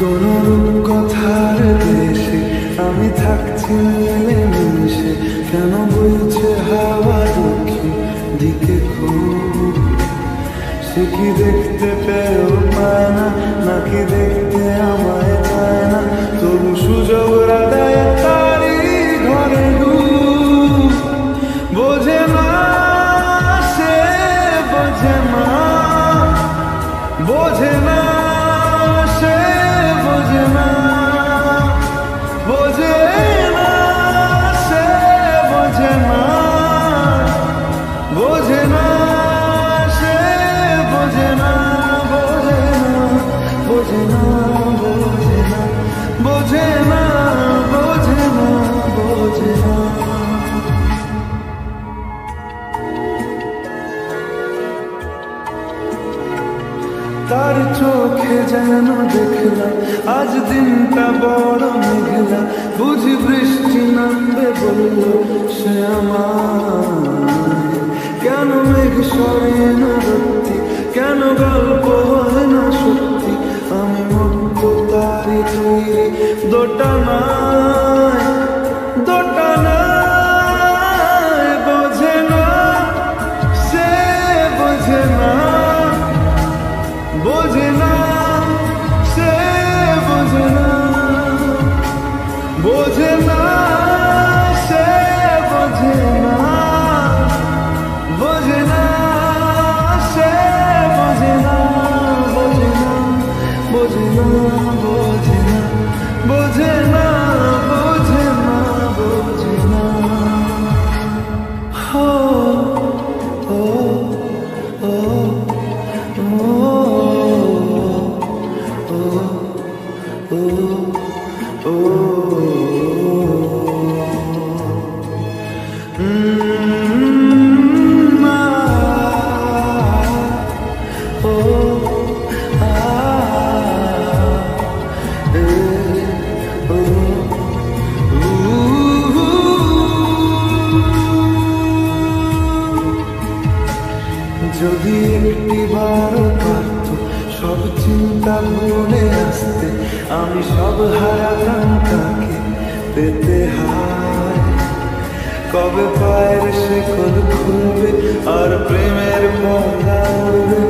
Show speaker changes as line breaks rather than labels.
কোন রূপকথার দেশে আমি থাকছি মিলেমিশে, কেন বইছে হাওয়া দক্ষিণ দিকে খুব? সে কি দেখতে পেয়েও পায় না, নাকি দেখতে আমায় চায় না? তবু সুযোগরা দেয় তারই ঘরে ডুব। বোঝে না সে, বোঝে না, বোঝে না সে, বোঝে না, বোঝে না সে, বোঝে না, বোঝে না সে, বোঝে না, বোঝে না, বোঝে না, বোঝে না, বোঝে না, বোঝে না, বোঝে না। তার চোখে যেন দেখলাম আজ দিনটা বড় মেঘলা, বুঝি বৃষ্টি নামবে বলল সে আমায়। কেন মেঘ সরে না সত্যি, কেন গল্প হয় না সত্যি? আমি মুক্ত তারি তৈরি দোটানায়, দোটানায়। বোঝে না সে, বোঝে না, বোঝে না সে, বোঝে না, বোঝে না সে, বোঝে না, বোঝে না সে, বোঝে না, বোঝে না, বোঝে না, বোঝে না, বোঝে না, বোঝে না, বোঝে না। হো ও ও যদি একটিবার পারত সব চিন্তা ভুলে আসতে, আমি সব হারাতাম তাকে পেতে হায়। কবে পায়ের শেকল খুলবে আর প্রেমের পর্দা উড়বে,